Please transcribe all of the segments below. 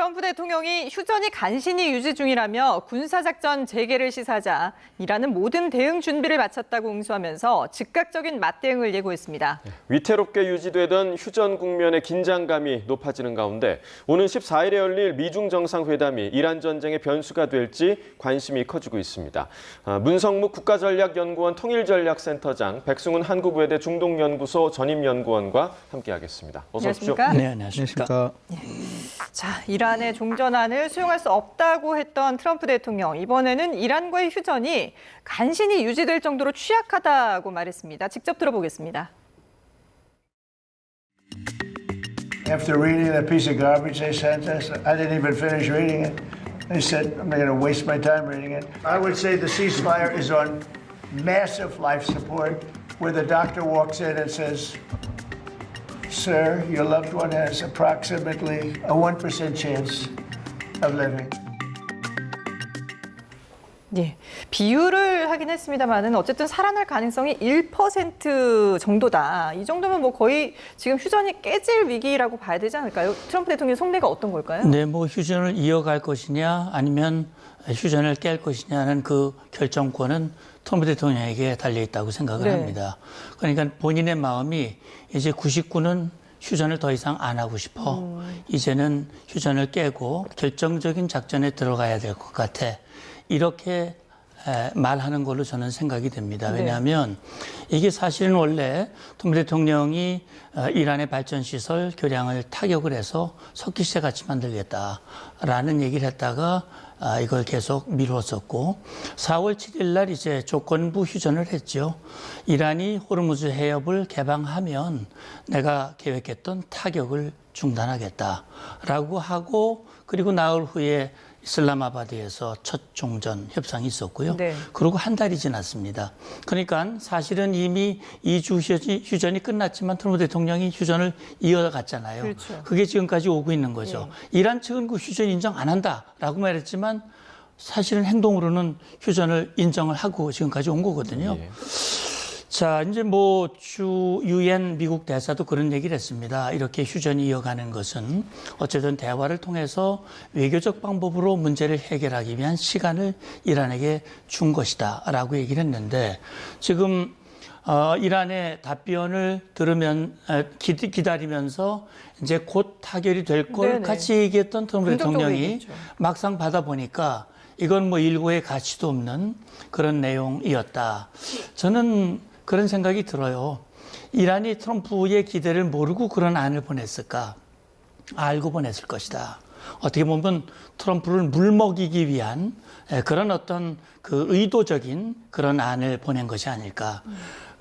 트럼프 대통령이 휴전이 간신히 유지 중이라며 군사작전 재개를 시사하자 이란은 모든 대응 준비를 마쳤다고 응수하면서 즉각적인 맞대응을 예고했습니다. 위태롭게 유지되던 휴전 국면의 긴장감이 높아지는 가운데 오는 14일에 열릴 미중 정상회담이 이란 전쟁의 변수가 될지 관심이 커지고 있습니다. 문성묵 국가전략연구원 통일전략센터장, 백승훈 한국외대 중동연구소 전임연구원과 함께하겠습니다. 어서 오십시오. 안녕하십니까? 네, 안녕하십니까. 자, 이란의 종전안을 수용할 수 없다고 했던 트럼프 대통령, 이번에는 이란과의 휴전이 간신히 유지될 정도로 취약하다고 말했습니다. 직접 들어보겠습니다. After reading that piece of garbage they sent us, I didn't even finish reading it. They said, I'm not going to waste my time reading it. I would say the ceasefire is on massive life support, where the doctor walks in and says, Sir, your loved one has approximately a 1% chance of living. 예, 비유를 하긴 했습니다만은 어쨌든 살아날 가능성이 1% 정도다. 이 정도면 뭐 거의 지금 휴전이 깨질 위기라고 봐야 되지 않을까요? 트럼프 대통령의 속내가 어떤 걸까요? 네, 뭐 휴전을 이어갈 것이냐 아니면 휴전을 깰 것이냐는 그 결정권은 트럼프 대통령에게 달려 있다고 생각을 합니다. 그러니까 본인의 마음이 이제 99는 휴전을 더 이상 안 하고 싶어. 이제는 휴전을 깨고 결정적인 작전에 들어가야 될 것 같아. 이렇게 말하는 걸로 저는 생각이 됩니다. 왜냐하면 이게 사실은 원래 트럼프 대통령이 이란의 발전시설 교량을 타격을 해서 석기시대 같이 만들겠다라는 얘기를 했다가 이걸 계속 미뤘었고 4월 7일 날 이제 조건부 휴전을 했죠. 이란이 호르무즈 해협을 개방하면 내가 계획했던 타격을 중단하겠다라고 하고 그리고 나흘 후에 이슬람아바드에서 첫 종전 협상이 있었고요. 그리고 한 달이 지났습니다. 그러니까 사실은 이미 2주 휴전이 끝났지만 트럼프 대통령이 휴전을 이어갔잖아요. 그렇죠. 그게 지금까지 오고 있는 거죠. 이란 측은 그 휴전 인정 안 한다라고 말했지만 사실은 행동으로는 휴전을 인정을 하고 지금까지 온 거거든요. 자, 이제 뭐 유엔 미국 대사도 그런 얘기를 했습니다. 이렇게 휴전이 이어가는 것은 어쨌든 대화를 통해서 외교적 방법으로 문제를 해결하기 위한 시간을 이란에게 준 것이다라고 얘기를 했는데 지금 이란의 답변을 기다리면서 이제 곧 타결이 될 걸 같이 얘기했던 트럼프 대통령이 막상 받아보니까 이건 뭐 일고의 가치도 없는 그런 내용이었다. 저는 그런 생각이 들어요. 이란이 트럼프의 기대를 모르고 그런 안을 보냈을까? 알고 보냈을 것이다. 어떻게 보면 트럼프를 물먹이기 위한 그런 어떤 그 의도적인 그런 안을 보낸 것이 아닐까.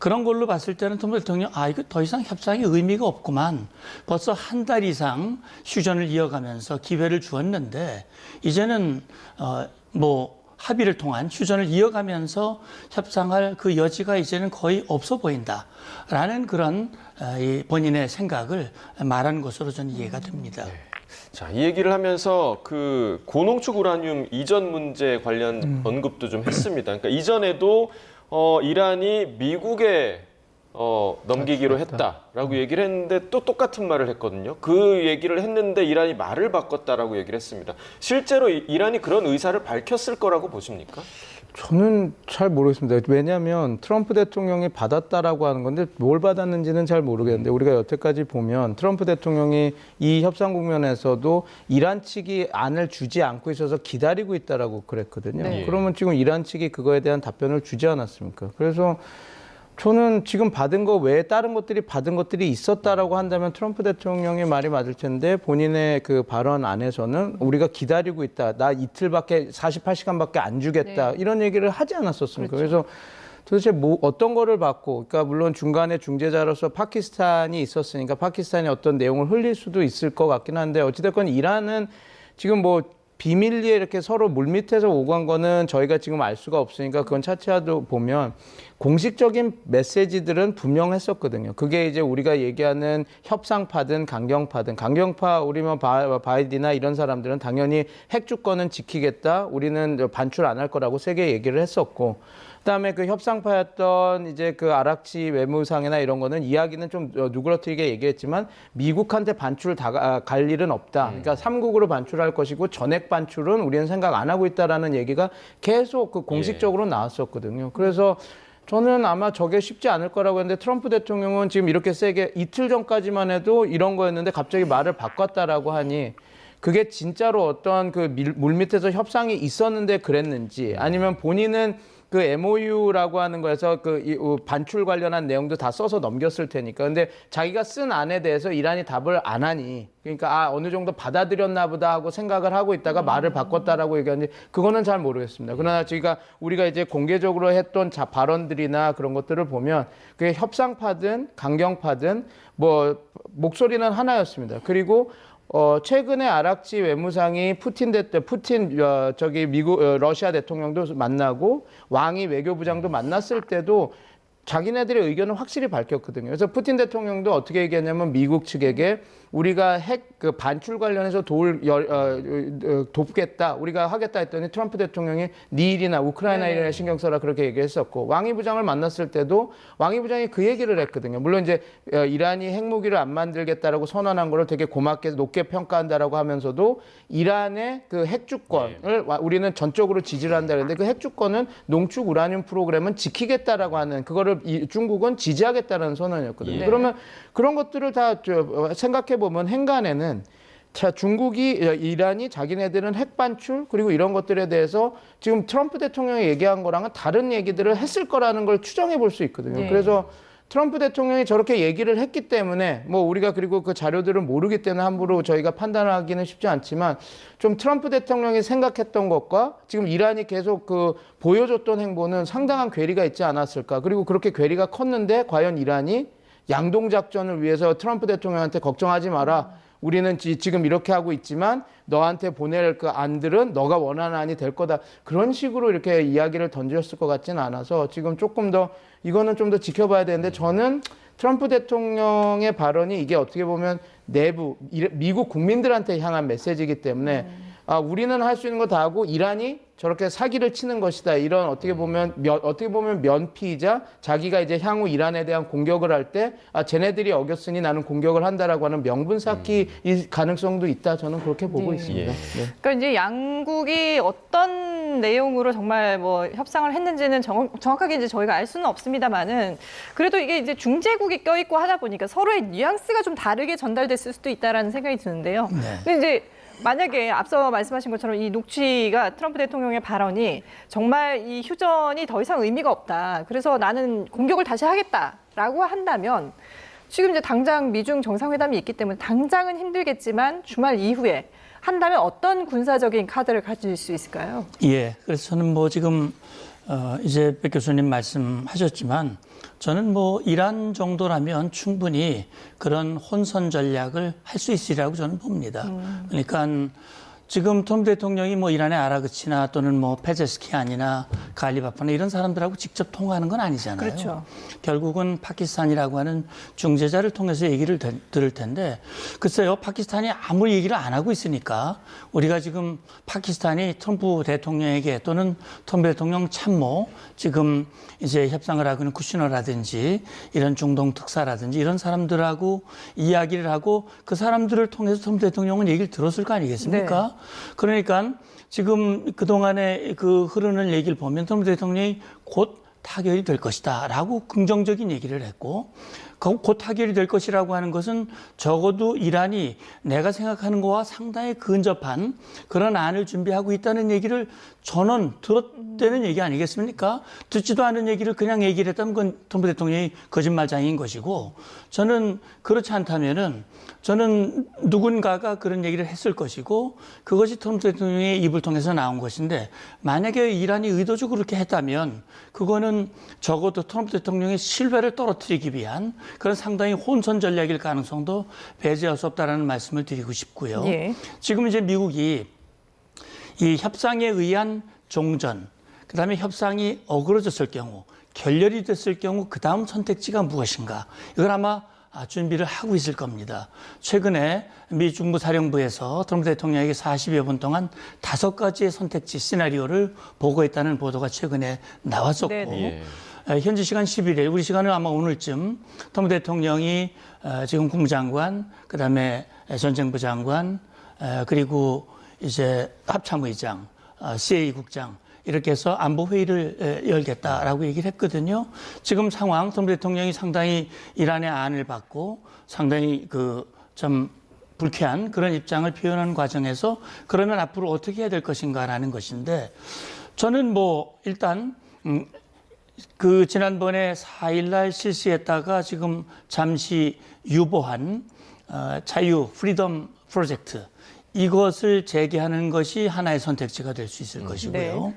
그런 걸로 봤을 때는 트럼프 대통령, 이거 더 이상 협상이 의미가 없구만. 벌써 한 달 이상 휴전을 이어가면서 기회를 주었는데, 이제는, 합의를 통한 휴전을 이어가면서 협상할 그 여지가 이제는 거의 없어 보인다라는 그런 본인의 생각을 말하는 것으로 저는 이해가 됩니다. 자, 이 얘기를 하면서 그 고농축 우라늄 이전 문제 관련 언급도 좀 했습니다. 그러니까 이전에도 이란이 미국에 넘기기로 했다라고 얘기를 했는데 또 똑같은 말을 했거든요. 그 얘기를 했는데 이란이 말을 바꿨다라고 얘기를 했습니다. 실제로 이란이 그런 의사를 밝혔을 거라고 보십니까? 저는 잘 모르겠습니다. 왜냐하면 트럼프 대통령이 받았다라고 하는 건데 뭘 받았는지는 잘 모르겠는데 우리가 여태까지 보면 트럼프 대통령이 이 협상 국면에서도 이란 측이 안을 주지 않고 있어서 기다리고 있다라고 그랬거든요. 그러면 지금 이란 측이 그거에 대한 답변을 주지 않았습니까? 그래서 저는 지금 받은 거 외에 다른 것들이 받은 것들이 있었다라고 한다면 트럼프 대통령의 말이 맞을 텐데 본인의 그 발언 안에서는 우리가 기다리고 있다. 나 이틀밖에 48시간밖에 안 주겠다. 이런 얘기를 하지 않았었습니까? 그래서 도대체 어떤 거를 받고, 그러니까 물론 중간에 중재자로서 파키스탄이 있었으니까 파키스탄이 어떤 내용을 흘릴 수도 있을 것 같긴 한데 어찌됐건 이란은 지금 비밀리에 이렇게 서로 물밑에서 오고 한 거는 저희가 지금 알 수가 없으니까 그건 차치하도 보면 공식적인 메시지들은 분명했었거든요. 그게 이제 우리가 얘기하는 협상파든 강경파 우리 뭐 바이든이나 이런 사람들은 당연히 핵 주권은 지키겠다. 우리는 반출 안 할 거라고 세게 얘기를 했었고. 그다음에 그 협상파였던 이제 그 아락치 외무상이나 이런 거는 이야기는 좀 누그러뜨리게 얘기했지만 미국한테 반출 갈 일은 없다. 그러니까 3국으로 반출할 것이고 전액 반출은 우리는 생각 안 하고 있다라는 얘기가 계속 그 공식적으로 나왔었거든요. 그래서 저는 아마 저게 쉽지 않을 거라고 했는데 트럼프 대통령은 지금 이렇게 세게 이틀 전까지만 해도 이런 거였는데 갑자기 말을 바꿨다라고 하니 그게 진짜로 어떤 그 물밑에서 협상이 있었는데 그랬는지 아니면 본인은 그 MOU라고 하는 거에서 그 반출 관련한 내용도 다 써서 넘겼을 테니까. 근데 자기가 쓴 안에 대해서 이란이 답을 안 하니. 그러니까 어느 정도 받아들였나 보다 하고 생각을 하고 있다가 말을 바꿨다라고 얘기하는데 그거는 잘 모르겠습니다. 그러나 우리가 이제 공개적으로 했던 발언들이나 그런 것들을 보면 그게 협상파든 강경파든 뭐 목소리는 하나였습니다. 그리고 최근에 아락치 외무상이 러시아 대통령도 만나고 왕이 외교부장도 만났을 때도 자기네들의 의견을 확실히 밝혔거든요. 그래서 푸틴 대통령도 어떻게 얘기했냐면 미국 측에게 우리가 핵 그 반출 관련해서 돕겠다, 우리가 하겠다 했더니 트럼프 대통령이 네 일이나 우크라이나 일이나 신경 써라 그렇게 얘기했었고 왕이 부장을 만났을 때도 왕이 부장이 그 얘기를 했거든요. 물론 이제 이란이 핵무기를 안 만들겠다라고 선언한 거를 되게 고맙게 높게 평가한다라고 하면서도 이란의 그 핵 주권을 우리는 전적으로 지지를 한다 그랬는데 그 핵 주권은 농축 우라늄 프로그램은 지키겠다라고 하는 그거를 중국은 지지하겠다는 선언이었거든요. 그러면 그런 것들을 다 생각해 보면 행간에는 중국이 이란이 자기네들은 핵 반출 그리고 이런 것들에 대해서 지금 트럼프 대통령이 얘기한 거랑은 다른 얘기들을 했을 거라는 걸 추정해 볼 수 있거든요. 그래서 트럼프 대통령이 저렇게 얘기를 했기 때문에 뭐 우리가 그리고 그 자료들을 모르기 때문에 함부로 저희가 판단하기는 쉽지 않지만 좀 트럼프 대통령이 생각했던 것과 지금 이란이 계속 그 보여줬던 행보는 상당한 괴리가 있지 않았을까. 그리고 그렇게 괴리가 컸는데 과연 이란이 양동작전을 위해서 트럼프 대통령한테 걱정하지 마라. 우리는 지금 이렇게 하고 있지만 너한테 보낼 그 안들은 너가 원하는 안이 될 거다. 그런 식으로 이렇게 이야기를 던졌을 것 같지는 않아서 지금 조금 더 이거는 좀 더 지켜봐야 되는데 저는 트럼프 대통령의 발언이 이게 어떻게 보면 내부 미국 국민들한테 향한 메시지이기 때문에 우리는 할 수 있는 거 다 하고 이란이 저렇게 사기를 치는 것이다. 이런 어떻게 보면 면피이자 자기가 이제 향후 이란에 대한 공격을 할 때 쟤네들이 어겼으니 나는 공격을 한다라고 하는 명분 쌓기일 가능성도 있다. 저는 그렇게 보고 있습니다. 그러니까 이제 양국이 어떤 내용으로 정말 뭐 협상을 했는지는 정확하게 이제 저희가 알 수는 없습니다만은 그래도 이게 이제 중재국이 껴있고 하다 보니까 서로의 뉘앙스가 좀 다르게 전달됐을 수도 있다라는 생각이 드는데요. 근데 이제 만약에 앞서 말씀하신 것처럼 이 녹취가 트럼프 대통령의 발언이 정말 이 휴전이 더 이상 의미가 없다. 그래서 나는 공격을 다시 하겠다라고 한다면 지금 이제 당장 미중 정상회담이 있기 때문에 당장은 힘들겠지만 주말 이후에 한다면 어떤 군사적인 카드를 가질 수 있을까요? 예. 그래서 저는 뭐 지금 이제 백 교수님 말씀하셨지만 저는 뭐 이란 정도라면 충분히 그런 혼선 전략을 할 수 있으리라고 저는 봅니다. 그러니까 지금 트럼프 대통령이 뭐 이란의 아라그치나 또는 뭐 페제스키안이나 갈리바프나 이런 사람들하고 직접 통화하는 건 아니잖아요. 그렇죠. 결국은 파키스탄이라고 하는 중재자를 통해서 얘기를 들을 텐데 글쎄요. 파키스탄이 아무리 얘기를 안 하고 있으니까 우리가 지금 파키스탄이 트럼프 대통령에게 또는 트럼프 대통령 참모 지금 이제 협상을 하고 있는 쿠시너라든지 이런 중동 특사라든지 이런 사람들하고 이야기를 하고 그 사람들을 통해서 트럼프 대통령은 얘기를 들었을 거 아니겠습니까? 네. 그러니까 지금 그동안에 그 흐르는 얘기를 보면 트럼프 대통령이 곧 타결이 될 것이다 라고 긍정적인 얘기를 했고 곧 타결이 될 것이라고 하는 것은 적어도 이란이 내가 생각하는 것과 상당히 근접한 그런 안을 준비하고 있다는 얘기를 전원 들었다는 얘기 아니겠습니까? 듣지도 않은 얘기를 그냥 얘기를 했다면 그건 트럼프 대통령이 거짓말장인 것이고 저는 그렇지 않다면은 저는 누군가가 그런 얘기를 했을 것이고 그것이 트럼프 대통령의 입을 통해서 나온 것인데 만약에 이란이 의도적으로 그렇게 했다면 그거는 적어도 트럼프 대통령의 신뢰를 떨어뜨리기 위한 그런 상당히 혼선 전략일 가능성도 배제할 수 없다라는 말씀을 드리고 싶고요. 예. 지금 이제 미국이 이 협상에 의한 종전, 그다음에 협상이 어그러졌을 경우 결렬이 됐을 경우 그 다음 선택지가 무엇인가? 이걸 아마 준비를 하고 있을 겁니다. 최근에 미 중부사령부에서 트럼프 대통령에게 40여 분 동안 5가지의 선택지 시나리오를 보고했다는 보도가 최근에 나왔었고 네네. 현지 시간 11일, 우리 시간은 아마 오늘쯤 트럼프 대통령이 지금 국무장관, 그다음에 전쟁부 장관, 그리고 이제 합참의장, CA 국장 이렇게 해서 안보 회의를 열겠다라고 얘기를 했거든요. 지금 상황, 트럼프 대통령이 상당히 이란의 안을 받고 상당히 좀 불쾌한 그런 입장을 표현하는 과정에서 그러면 앞으로 어떻게 해야 될 것인가라는 것인데 저는 일단 지난번에 4일날 실시했다가 지금 잠시 유보한 자유 프리덤 프로젝트 이것을 재개하는 것이 하나의 선택지가 될 수 있을 것이고요.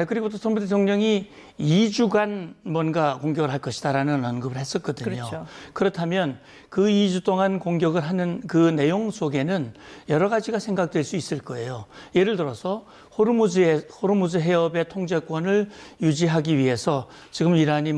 그리고 또 트럼프 대통령이 2주간 뭔가 공격을 할 것이다라는 언급을 했었거든요. 그렇죠. 그렇다면 그 2주 동안 공격을 하는 그 내용 속에는 여러 가지가 생각될 수 있을 거예요. 예를 들어서 호르무즈 해협의 통제권을 유지하기 위해서 지금 이란이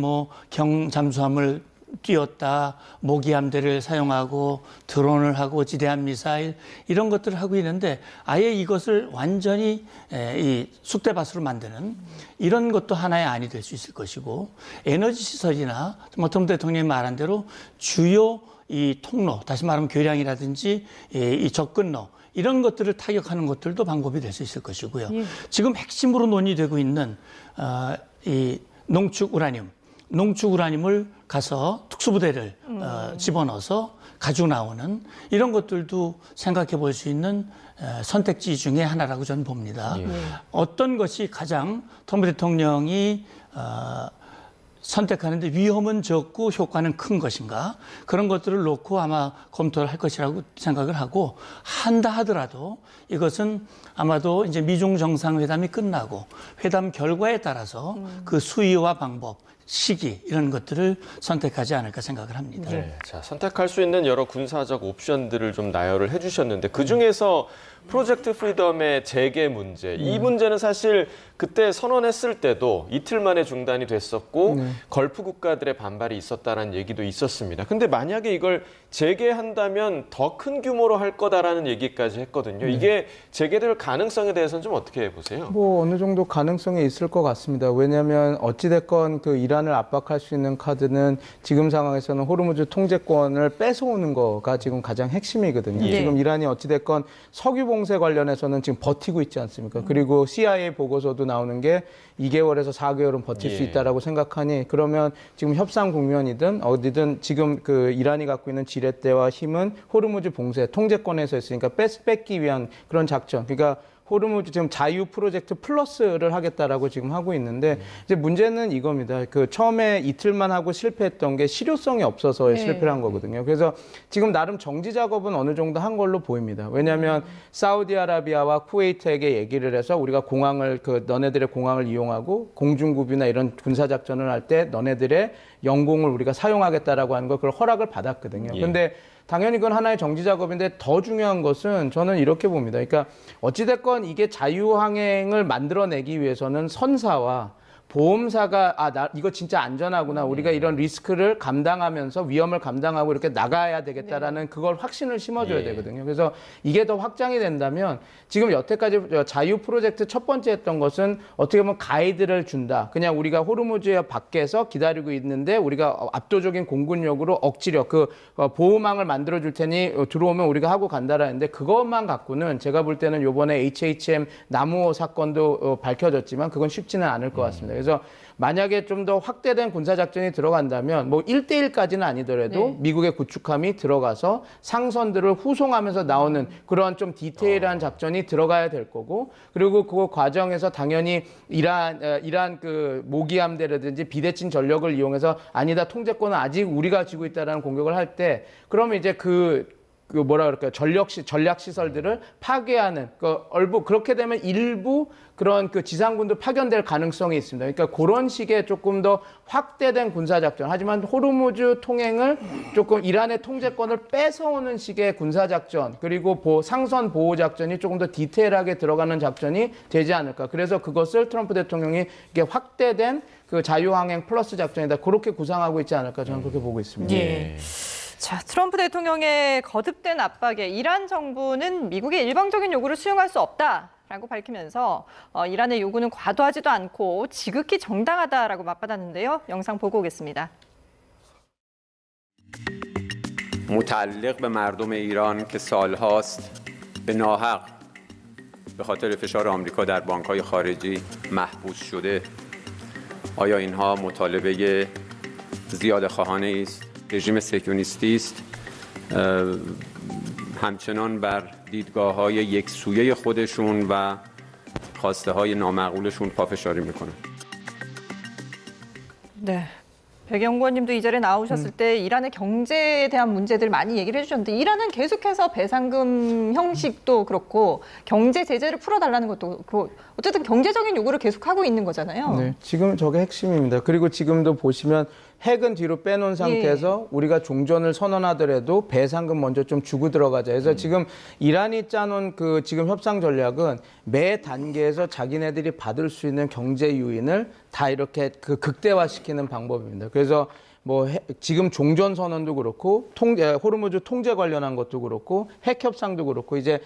경잠수함을 띄웠다, 모기함대를 사용하고 드론을 하고 지대함 미사일 이런 것들을 하고 있는데 아예 이것을 완전히 이 쑥대밭으로 만드는 이런 것도 하나의 안이 될 수 있을 것이고 에너지 시설이나 트럼프 대통령이 말한 대로 주요 이 통로, 다시 말하면 교량이라든지 이 접근로 이런 것들을 타격하는 것들도 방법이 될 수 있을 것이고요. 지금 핵심으로 논의되고 있는 이 농축 우라늄을 가서 특수부대를 집어넣어서 가지고 나오는 이런 것들도 생각해 볼 수 있는 선택지 중에 하나라고 저는 봅니다. 어떤 것이 가장 트럼프 대통령이 선택하는데 위험은 적고 효과는 큰 것인가 그런 것들을 놓고 아마 검토를 할 것이라고 생각을 하고 한다 하더라도 이것은 아마도 이제 미중 정상회담이 끝나고 회담 결과에 따라서 그 수위와 방법 시기 이런 것들을 선택하지 않을까 생각을 합니다. 네, 자, 선택할 수 있는 여러 군사적 옵션들을 좀 나열을 해주셨는데 그중에서 프로젝트 프리덤의 재개 문제, 이 문제는 사실 그때 선언했을 때도 이틀 만에 중단이 됐었고 걸프 국가들의 반발이 있었다라는 얘기도 있었습니다. 근데 만약에 이걸 재개한다면 더 큰 규모로 할 거다라는 얘기까지 했거든요. 이게 재개될 가능성에 대해서는 좀 어떻게 보세요? 어느 정도 가능성이 있을 것 같습니다. 왜냐하면 어찌됐건 그 이란을 압박할 수 있는 카드는 지금 상황에서는 호르무즈 통제권을 뺏어오는 거가 지금 가장 핵심이거든요. 네. 지금 이란이 어찌됐건 석유 봉쇄 관련해서는 지금 버티고 있지 않습니까? 그리고 CIA 보고서도 나오는 게 2개월에서 4개월은 버틸 수 있다라고 생각하니 그러면 지금 협상 국면이든 어디든 지금 그 이란이 갖고 있는 지렛대와 힘은 호르무즈 봉쇄 통제권에서 있으니까 뺏기 위한 그런 작전. 그러니까 호르무즈 지금 자유 프로젝트 플러스를 하겠다라고 지금 하고 있는데 이제 문제는 이겁니다. 그 처음에 이틀만 하고 실패했던 게 실효성이 없어서 실패를 한 거거든요. 그래서 지금 나름 정지 작업은 어느 정도 한 걸로 보입니다. 왜냐하면 사우디아라비아와 쿠웨이트에게 얘기를 해서 우리가 너네들의 공항을 이용하고 공중구비나 이런 군사 작전을 할 때 너네들의 영공을 우리가 사용하겠다라고 하는 걸 그걸 허락을 받았거든요. 근데 당연히 그건 하나의 정지 작업인데 더 중요한 것은 저는 이렇게 봅니다. 그러니까 어찌됐건 이게 자유항행을 만들어내기 위해서는 선사와 보험사가 이거 진짜 안전하구나. 우리가 이런 리스크를 감당하면서 위험을 감당하고 이렇게 나가야 되겠다라는 그걸 확신을 심어줘야 되거든요. 그래서 이게 더 확장이 된다면 지금 여태까지 자유 프로젝트 첫 번째 했던 것은 어떻게 보면 가이드를 준다. 그냥 우리가 호르무즈 밖에서 기다리고 있는데 우리가 압도적인 공군력으로 억지력 보호망을 만들어줄 테니 들어오면 우리가 하고 간다라는데 그것만 갖고는 제가 볼 때는 요번에 HHM 나무호 사건도 밝혀졌지만 그건 쉽지는 않을 것 같습니다. 그래서 만약에 좀 더 확대된 군사작전이 들어간다면 1대1까지는 아니더라도 미국의 구축함이 들어가서 상선들을 후송하면서 나오는 그러한 좀 디테일한 작전이 들어가야 될 거고 그리고 그 과정에서 당연히 이란 그 모기함대라든지 비대칭 전력을 이용해서 아니다 통제권은 아직 우리가 쥐고 있다라는 공격을 할 때 그러면 이제 그 뭐라 그럴까요? 전략 시설들을 파괴하는 그렇게 되면 일부 그런 그 지상군도 파견될 가능성이 있습니다. 그러니까 그런 식의 조금 더 확대된 군사 작전. 하지만 호르무즈 통행을 조금 이란의 통제권을 뺏어오는 식의 군사 작전 그리고 상선 보호 작전이 조금 더 디테일하게 들어가는 작전이 되지 않을까. 그래서 그것을 트럼프 대통령이 이게 확대된 그 자유항행 플러스 작전이다. 그렇게 구상하고 있지 않을까 저는 그렇게 보고 있습니다. 예. 자, 트럼프 대통령의 거듭된 압박에 이란 정부는 미국의 일방적인 요구를 수용할 수 없다라고 밝히면서 이란의 요구는 과도하지도 않고 지극히 정당하다라고 맞받았는데요. 영상 보고 오겠습니다. متعلق به مردم ایران که سالهاست به ناحق به خاطر فشار آمریکا در بانک‌های خارجی محبوس شده آیا اینها مطالبه زیادخواهانه است رژیم صهیونیستی است همچنان بر دیدگاه‌های یکسویه خودشون و خواسته‌های نامعقولشون پافشاری می‌کنند 네. 백연구원님도 이 자리에 나오셨을 때 이란의 경제에 대한 문제들 많이 얘기를 해주셨는데 이란은 계속해서 배상금 형식도 그렇고 경제 제재를 풀어달라는 것도 그렇고 어쨌든 경제적인 요구를 계속하고 있는 거잖아요. 네, 지금 저게 핵심입니다. 그리고 지금도 보시면 핵은 뒤로 빼놓은 상태에서 우리가 종전을 선언하더라도 배상금 먼저 좀 주고 들어가자. 그래서 지금 이란이 짜놓은 그 지금 협상 전략은 매 단계에서 자기네들이 받을 수 있는 경제 유인을 다 이렇게 그 극대화시키는 방법입니다. 그래서 지금 종전 선언도 그렇고 호르무즈 통제 관련한 것도 그렇고 핵 협상도 그렇고 이제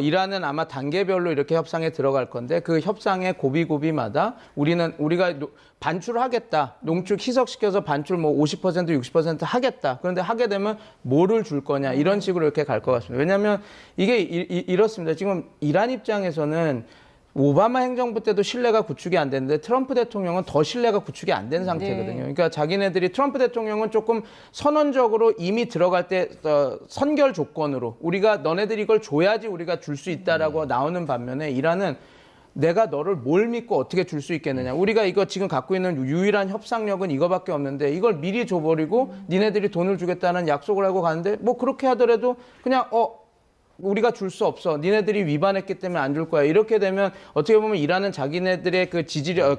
이란은 아마 단계별로 이렇게 협상에 들어갈 건데 그 협상의 고비고비마다 우리가 반출하겠다. 농축 희석시켜서 반출 50% 60% 하겠다. 그런데 하게 되면 뭐를 줄 거냐 이런 식으로 이렇게 갈 것 같습니다. 왜냐하면 이게 이렇습니다. 지금 이란 입장에서는 오바마 행정부 때도 신뢰가 구축이 안 됐는데 트럼프 대통령은 더 신뢰가 구축이 안 된 상태거든요. 그러니까 자기네들이 트럼프 대통령은 조금 선언적으로 이미 들어갈 때 선결 조건으로 우리가 너네들이 이걸 줘야지 우리가 줄 수 있다라고 나오는 반면에 이란은 내가 너를 뭘 믿고 어떻게 줄 수 있겠느냐. 우리가 이거 지금 갖고 있는 유일한 협상력은 이거밖에 없는데 이걸 미리 줘버리고 니네들이 돈을 주겠다는 약속을 하고 가는데 그렇게 하더라도 그냥 우리가 줄 수 없어. 니네들이 위반했기 때문에 안 줄 거야. 이렇게 되면 어떻게 보면 이란은 자기네들의 그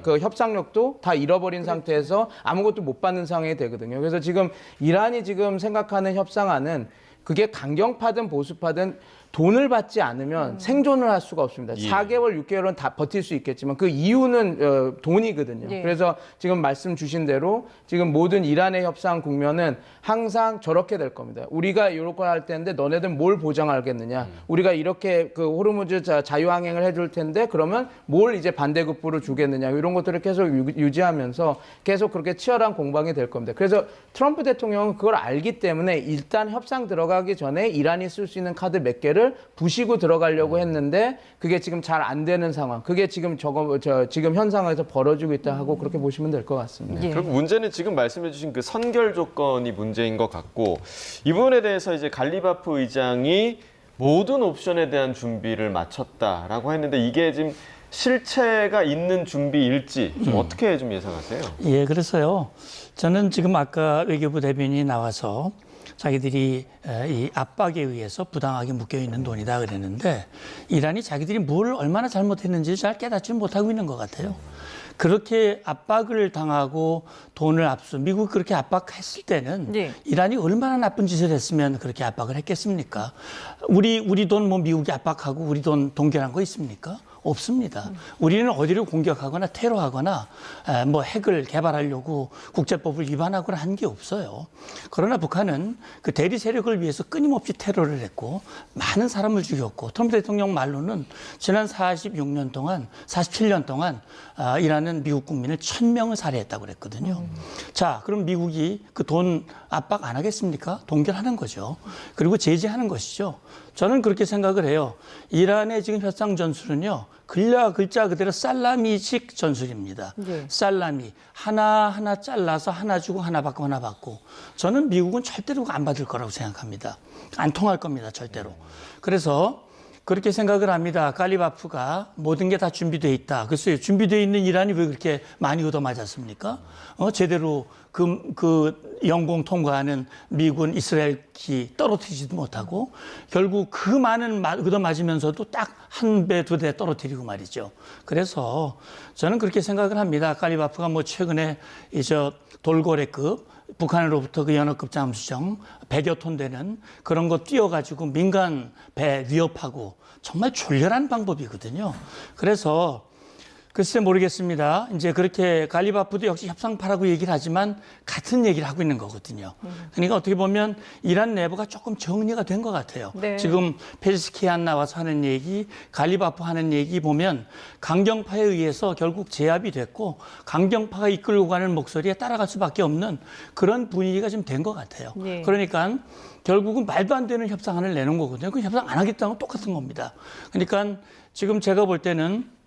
그 협상력도 다 잃어버린 상태에서 아무것도 못 받는 상황이 되거든요. 그래서 지금 이란이 지금 생각하는 협상안은 그게 강경파든 보수파든 돈을 받지 않으면 생존을 할 수가 없습니다. 4개월, 6개월은 다 버틸 수 있겠지만 그 이유는 돈이거든요. 그래서 지금 말씀 주신 대로 지금 모든 이란의 협상 국면은 항상 저렇게 될 겁니다. 우리가 이런 걸 할 텐데 너네들 뭘 보장하겠느냐. 우리가 이렇게 그 호르무즈 자유항행을 해줄 텐데 그러면 뭘 이제 반대급부를 주겠느냐. 이런 것들을 계속 유지하면서 계속 그렇게 치열한 공방이 될 겁니다. 그래서 트럼프 대통령은 그걸 알기 때문에 일단 협상 들어가기 전에 이란이 쓸 수 있는 카드 몇 개를 부시고 들어가려고 했는데 그게 지금 잘 안 되는 상황. 그게 지금 지금 현 상황에서 벌어지고 있다 하고 그렇게 보시면 될 것 같습니다. 결국 문제는 지금 말씀해주신 그 선결 조건이 문제인 것 같고 이 부분에 대해서 이제 갈리바프 의장이 모든 옵션에 대한 준비를 마쳤다라고 했는데 이게 지금 실체가 있는 준비일지 좀 어떻게 좀 예상하세요? 예, 그래서요. 저는 지금 아까 외교부 대변인이 나와서 자기들이 이 압박에 의해서 부당하게 묶여있는 돈이다 그랬는데 이란이 자기들이 뭘 얼마나 잘못했는지 잘 깨닫지 못하고 있는 것 같아요. 그렇게 압박을 당하고 돈을 미국이 그렇게 압박했을 때는 이란이 얼마나 나쁜 짓을 했으면 그렇게 압박을 했겠습니까? 우리 돈 미국이 압박하고 우리 돈 동결한 거 있습니까? 없습니다. 우리는 어디를 공격하거나 테러하거나 핵을 개발하려고 국제법을 위반하거나 한 게 없어요. 그러나 북한은 그 대리 세력을 위해서 끊임없이 테러를 했고 많은 사람을 죽였고 트럼프 대통령 말로는 지난 47년 동안 이란은 미국 국민을 1000명을 살해했다고 그랬거든요. 자, 그럼 미국이 그 돈 압박 안 하겠습니까? 동결하는 거죠. 그리고 제재하는 것이죠. 저는 그렇게 생각을 해요. 이란의 지금 협상 전술은요. 글자 그대로 살라미식 전술입니다. 살라미. 하나하나 잘라서 하나 주고 하나 받고. 저는 미국은 절대로 안 받을 거라고 생각합니다. 안 통할 겁니다. 절대로. 그래서 그렇게 생각을 합니다. 갈리바프가 모든 게 다 준비되어 있다. 글쎄요, 준비되어 있는 이란이 왜 그렇게 많이 얻어맞았습니까? 제대로 그 영공 통과하는 미군 이스라엘기 떨어뜨리지도 못하고 결국 그 많은 얻어맞으면서도 딱 한 배, 두 대 떨어뜨리고 말이죠. 그래서 저는 그렇게 생각을 합니다. 갈리바프가 뭐 최근에 이제 돌고래급 북한으로부터 그 연합급 잠수정 100여 톤 되는 그런 거 띄워가지고 민간 배 위협하고 정말 졸렬한 방법이거든요. 그래서 글쎄 모르겠습니다. 이제 그렇게 갈리바프도 역시 협상파라고 얘기를 하지만 같은 얘기를 하고 있는 거거든요. 그러니까 어떻게 보면 이란 내부가 조금 정리가 된 것 같아요. 네. 지금 페제스키안 나와서 하는 얘기, 갈리바프 하는 얘기 보면 강경파에 의해서 결국 제압이 됐고 강경파가 이끌고 가는 목소리에 따라갈 수밖에 없는 그런 분위기가 좀 된 것 같아요. 네. 그러니까 결국은 말도 안 되는 협상안을 내놓은 거거든요. 그 협상 안 하겠다는 건 똑같은 겁니다. 그러니까 지금 제가 볼 때는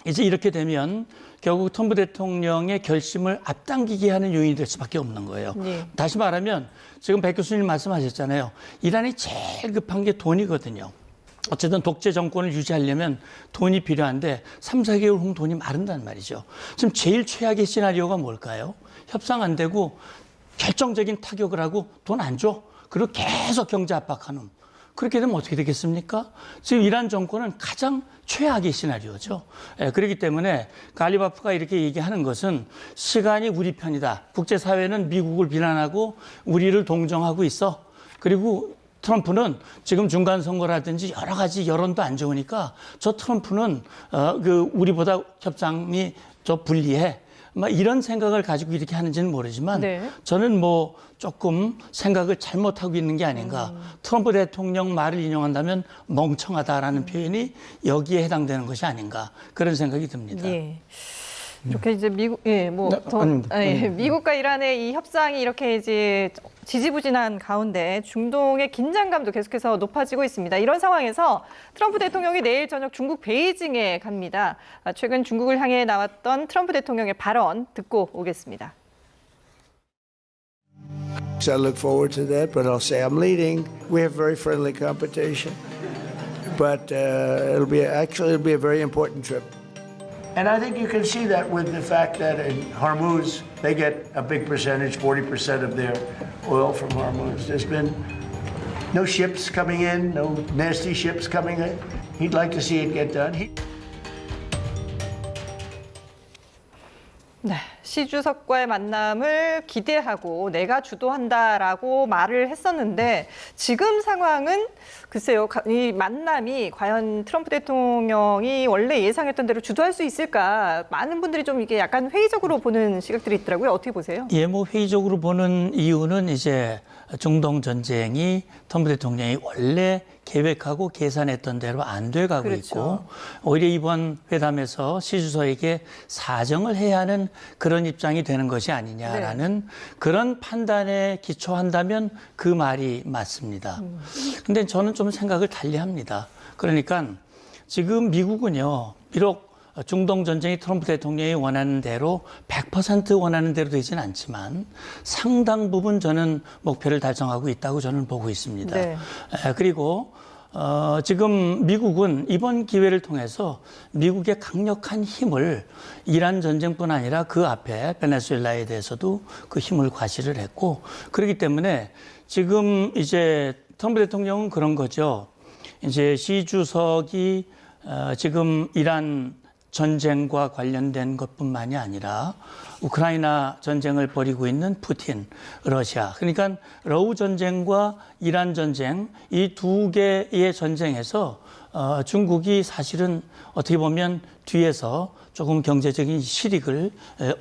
이제 이렇게 되면 결국 트럼프 대통령의 결심을 앞당기게 하는 요인이 될 수밖에 없는 거예요. 네. 다시 말하면 지금 백 교수님 말씀하셨잖아요. 이란이 제일 급한 게 돈이거든요. 어쨌든 독재 정권을 유지하려면 돈이 필요한데 3, 4개월 후면 돈이 마른단 말이죠. 지금 제일 최악의 시나리오가 뭘까요? 협상 안 되고 결정적인 타격을 하고 돈 안 줘. 그리고 계속 경제 압박하는. 그렇게 되면 어떻게 되겠습니까? 지금 이란 정권은 가장 최악의 시나리오죠. 그렇기 때문에 갈리바프가 이렇게 얘기하는 것은 시간이 우리 편이다. 국제사회는 미국을 비난하고 우리를 동정하고 있어. 그리고 트럼프는 지금 중간선거라든지 여러 가지 여론도 안 좋으니까 저 트럼프는 우리보다 협상이 더 불리해. 막 이런 생각을 가지고 이렇게 하는지는 모르지만 네. 저는 뭐 조금 생각을 잘못하고 있는 게 아닌가. 트럼프 대통령 말을 인용한다면 멍청하다라는 표현이 여기에 해당되는 것이 아닌가. 그런 생각이 듭니다. 예. 이렇게 이제 미국, 예, 뭐, 네, 아닙니다. 미국과 이란의 이 협상이 이렇게 이제 지지부진한 가운데 중동의 긴장감도 계속해서 높아지고 있습니다. 이런 상황에서 트럼프 대통령이 내일 저녁 중국 베이징에 갑니다. 최근 중국을 향해 나왔던 트럼프 대통령의 발언 듣고 오겠습니다. So I look forward to that, but I'll say I'm leading. We have very friendly competition, but it'll be a very important trip. And I think you can see that with the fact that in Hormuz, they get a big percentage, 40% of their oil from Hormuz. There's been no ships coming in, no nasty ships coming in. He'd like to see it get done. 네, 시 주석과의 만남을 기대하고 내가 주도한다라고 말을 했었는데 지금 상황은 글쎄요, 이 만남이 과연 트럼프 대통령이 원래 예상했던 대로 주도할 수 있을까? 많은 분들이 좀 이게 약간 회의적으로 보는 시각들이 있더라고요. 어떻게 보세요? 예, 뭐 회의적으로 보는 이유는 이제 중동 전쟁이 트럼프 대통령이 원래 계획하고 계산했던 대로 안 돼가고 그렇죠. 있고 오히려 이번 회담에서 시 주석에게 사정을 해야 하는 그런 입장이 되는 것이 아니냐라는 그런 판단에 기초한다면 그 말이 맞습니다. 근데 저는 좀 생각을 달리합니다. 그러니까 지금 미국은요, 비록 중동 전쟁이 트럼프 대통령이 원하는 대로 100% 원하는 대로 되지는 않지만 상당 부분 저는 목표를 달성하고 있다고 저는 보고 있습니다. 네. 그리고 지금 미국은 이번 기회를 통해서 미국의 강력한 힘을 이란 전쟁뿐 아니라 그 앞에 베네수엘라에 대해서도 그 힘을 과시를 했고 그렇기 때문에 지금 이제 트럼프 대통령은 그런 거죠. 이제 시 주석이 지금 이란 전쟁과 관련된 것뿐만이 아니라 우크라이나 전쟁을 벌이고 있는 푸틴, 러시아. 그러니까 러우 전쟁과 이란 전쟁 이 두 개의 전쟁에서 중국이 사실은 어떻게 보면 뒤에서 조금 경제적인 실익을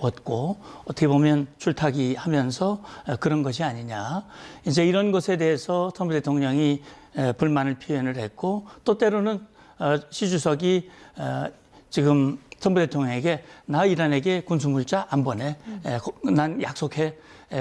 얻고 어떻게 보면 줄타기 하면서 그런 것이 아니냐. 이제 이런 것에 대해서 트럼프 대통령이 불만을 표현을 했고 또 때로는 시 주석이 지금 트럼프 대통령에게 나 이란에게 군수물자 안 보내. 난 약속해.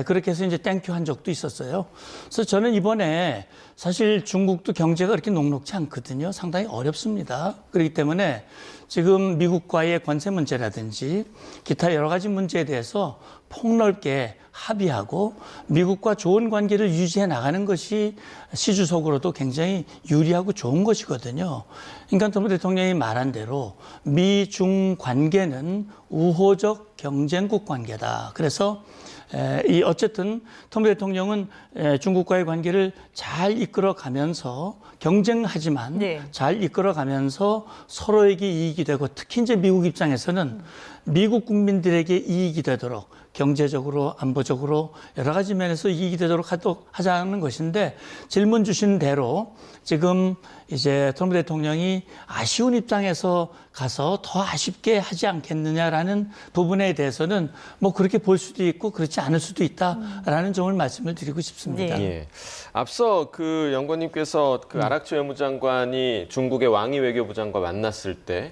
그렇게 해서 이제 땡큐 한 적도 있었어요. 그래서 저는 이번에 사실 중국도 경제가 그렇게 녹록지 않거든요. 상당히 어렵습니다. 그렇기 때문에 지금 미국과의 관세 문제라든지 기타 여러 가지 문제에 대해서 폭넓게 합의하고 미국과 좋은 관계를 유지해 나가는 것이 시 주석으로도 굉장히 유리하고 좋은 것이거든요. 그러니까 트럼프 대통령이 말한 대로 미중 관계는 우호적 경쟁국 관계다. 그래서 어쨌든 트럼프 대통령은 중국과의 관계를 잘 이끌어가면서 경쟁하지만 네. 잘 이끌어가면서 서로에게 이익이 되고 특히 이제 미국 입장에서는 미국 국민들에게 이익이 되도록 경제적으로 안보적으로 여러 가지 면에서 이익이 되도록 하자는 것인데 질문 주신 대로 지금 이제 트럼프 대통령이 아쉬운 입장에서 가서 더 아쉽게 하지 않겠느냐라는 부분에 대해서는 뭐 그렇게 볼 수도 있고 그렇지 않을 수도 있다라는 점을 말씀을 드리고 싶습니다. 네. 예. 앞서 그 연구원님께서 그 아락처 외무장관이 중국의 왕이 외교부장과 만났을 때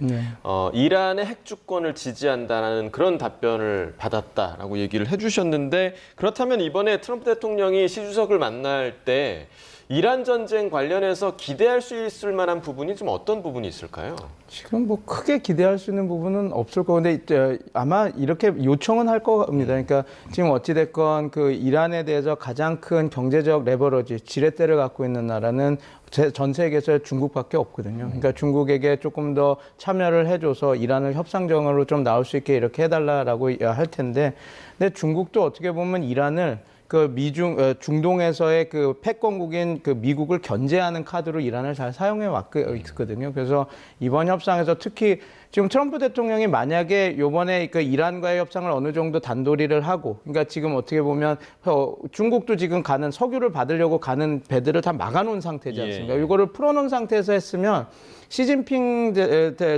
이란의 핵 주권을 지지한다는 그런 답변을 받았다라고 얘기를 해주셨는데 그렇다면 이번에 트럼프 대통령이 시 주석을 만날 때 이란 전쟁 관련해서 기대할 수 있을 만한 부분이 좀 어떤 부분이 있을까요? 지금 뭐 크게 기대할 수 있는 부분은 없을 거고 근데 아마 이렇게 요청은 할 겁니다. 그러니까 지금 어찌됐건 그 이란에 대해서 가장 큰 경제적 레버러지, 지렛대를 갖고 있는 나라는 전 세계에서 중국밖에 없거든요. 그러니까 중국에게 조금 더 참여를 해줘서 이란을 협상정으로 좀 나올 수 있게 이렇게 해달라라고 할 텐데, 근데 중국도 어떻게 보면 이란을 그 중동에서의 그 패권국인 그 미국을 견제하는 카드로 이란을 잘 사용해 왔거든요. 그래서 이번 협상에서 특히 지금 트럼프 대통령이 만약에 요번에 그 이란과의 협상을 어느 정도 단도리를 하고, 그러니까 지금 어떻게 보면 중국도 지금 가는 석유를 받으려고 가는 배들을 다 막아놓은 상태지 않습니까? 예. 이거를 풀어놓은 상태에서 했으면 시진핑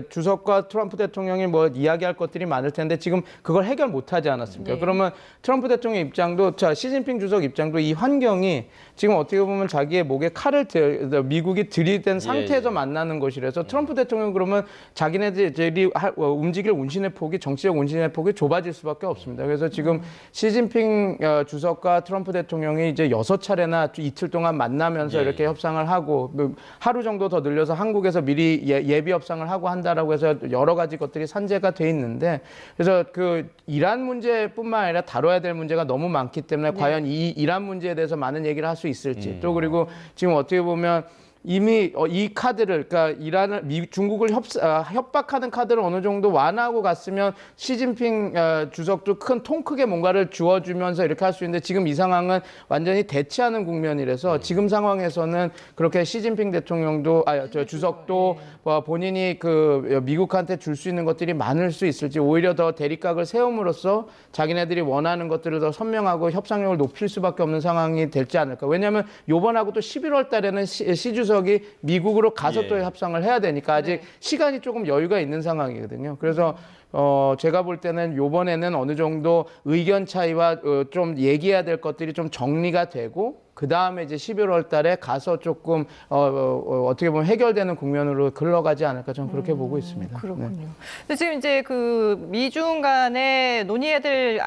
주석과 트럼프 대통령이 뭐 이야기할 것들이 많을 텐데 지금 그걸 해결 못하지 않았습니까? 네. 그러면 트럼프 대통령 입장도, 시진핑 주석 입장도 이 환경이 지금 어떻게 보면 자기의 목에 칼을 미국이 들이댄 상태에서 만나는 것이라서 트럼프 대통령 그러면 자기네들이 움직일 운신의 폭이, 정치적 운신의 폭이 좁아질 수밖에 없습니다. 그래서 지금 시진핑 주석과 트럼프 대통령이 이제 6차례나 이틀 동안 만나면서 이렇게 협상을 하고 하루 정도 더 늘려서 한국에서 미리 예비 협상을 하고 한다라고 해서 여러 가지 것들이 산재가 돼 있는데, 그래서 그 이란 문제뿐만 아니라 다뤄야 될 문제가 너무 많기 때문에 과연 이 이란 문제에 대해서 많은 얘기를 할 수 있을지, 또 그리고 지금 어떻게 보면 이미 이 카드를, 그러니까 중국을 협박하는 카드를 어느 정도 완화하고 갔으면 시진핑 주석도 통 크게 뭔가를 주어주면서 이렇게 할 수 있는데 지금 이 상황은 완전히 대치하는 국면이라서 지금 상황에서는 그렇게 시진핑 대통령도 주석도 본인이 그 미국한테 줄 수 있는 것들이 많을 수 있을지, 오히려 더 대립각을 세움으로써 자기네들이 원하는 것들을 더 선명하고 협상력을 높일 수밖에 없는 상황이 될지 않을까. 왜냐하면 요번하고 또 11월 달에는 시 주석이 미국으로 가서 또 협상을 해야 되니까 아직 시간이 조금 여유가 있는 상황이거든요. 그래서 제가 볼 때는 요번에는 어느 정도 의견 차이와 좀 얘기해야 될 것들이 좀 정리가 되고, 그 다음에 이제 11월 달에 가서 조금 어떻게 보면 해결되는 국면으로 흘러가지 않을까, 저는 그렇게 보고 있습니다. 그렇군요. 근데 지금 이제 그 미중 간에 논의해야 될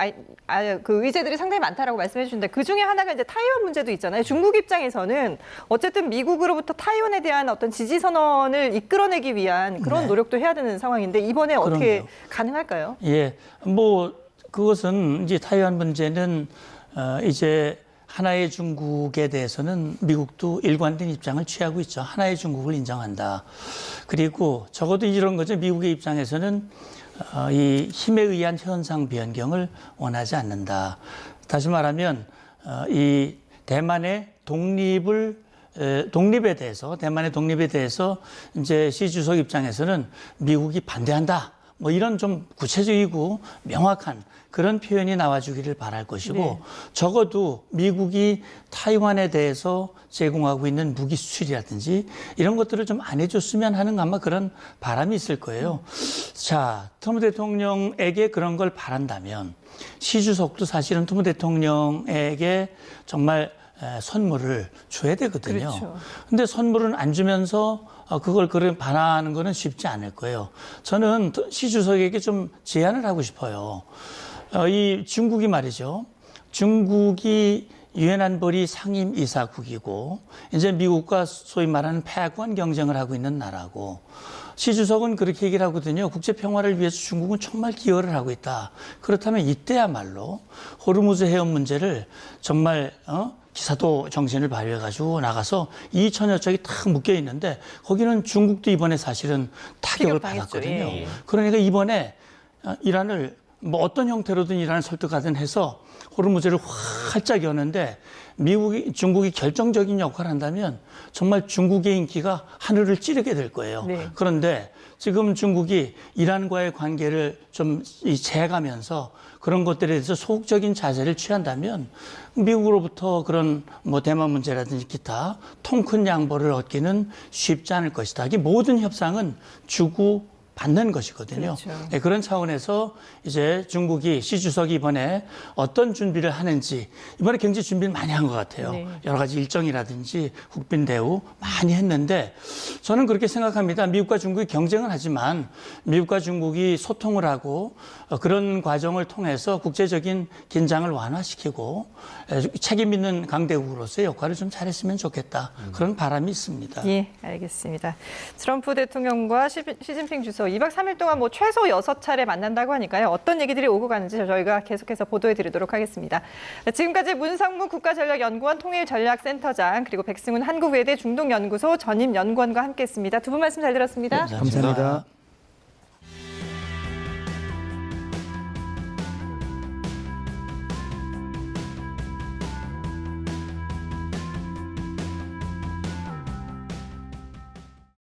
그 의제들이 상당히 많다라고 말씀해 주셨는데 그 중에 하나가 이제 타이완 문제도 있잖아요. 중국 입장에서는 어쨌든 미국으로부터 타이완에 대한 어떤 지지 선언을 이끌어내기 위한 그런 노력도 해야 되는 상황인데 이번에 어떻게 가능할까요? 예, 뭐 그것은 이제 타이완 문제는 이제 하나의 중국에 대해서는 미국도 일관된 입장을 취하고 있죠. 하나의 중국을 인정한다. 그리고 적어도 이런 거죠. 미국의 입장에서는 이 힘에 의한 현상 변경을 원하지 않는다. 다시 말하면 이 대만의 독립에 대해서 이제 시 주석 입장에서는 미국이 반대한다. 뭐 이런 좀 구체적이고 명확한 그런 표현이 나와주기를 바랄 것이고, 적어도 미국이 타이완에 대해서 제공하고 있는 무기 수출이라든지 이런 것들을 좀 안 해줬으면 하는 아마 그런 바람이 있을 거예요. 자, 트럼프 대통령에게 그런 걸 바란다면 시 주석도 사실은 트럼프 대통령에게 정말 선물을 줘야 되거든요. 그렇죠. 근데 선물은 안 주면서 그걸 반환하는 거는 쉽지 않을 거예요. 저는 시 주석에게 좀 제안을 하고 싶어요. 이 중국이 말이죠. 중국이 유엔 안보리 상임이사국이고 이제 미국과 소위 말하는 패권 경쟁을 하고 있는 나라고 시 주석은 그렇게 얘기를 하거든요. 국제 평화를 위해서 중국은 정말 기여를 하고 있다. 그렇다면 이때야말로 호르무즈 해협 문제를 정말 기사도 정신을 발휘해가지고 나가서 2천여 척이 탁 묶여 있는데 거기는 중국도 이번에 사실은 타격을 받았거든요. 예. 그러니까 이번에 이란을 뭐 어떤 형태로든 이란을 설득하든 해서 호르무즈를 활짝 여는데 중국이 결정적인 역할을 한다면 정말 중국의 인기가 하늘을 찌르게 될 거예요. 네. 그런데 지금 중국이 이란과의 관계를 좀 재가면서 그런 것들에 대해서 소극적인 자세를 취한다면 미국으로부터 그런 뭐 대만 문제라든지 기타 통 큰 양보를 얻기는 쉽지 않을 것이다. 이게 모든 협상은 주고 받는 것이거든요. 그렇죠. 네, 그런 차원에서 이제 중국이 시 주석이 이번에 어떤 준비를 하는지 이번에 굉장히 준비를 많이 한 것 같아요. 네. 여러 가지 일정이라든지 국빈 대우 많이 했는데 저는 그렇게 생각합니다. 미국과 중국이 경쟁을 하지만 미국과 중국이 소통을 하고 그런 과정을 통해서 국제적인 긴장을 완화시키고 책임 있는 강대국으로서의 역할을 좀 잘했으면 좋겠다. 그런 바람이 있습니다. 예, 알겠습니다. 트럼프 대통령과 시진핑 주석 2박 3일 동안 뭐 최소 6차례 만난다고 하니까요. 어떤 얘기들이 오고 가는지 저희가 계속해서 보도해 드리도록 하겠습니다. 지금까지 문상무 국가전략연구원 통일전략센터장 그리고 백승훈 한국외대 중동연구소 전임연구원과 함께했습니다. 두 분 말씀 잘 들었습니다. 감사합니다.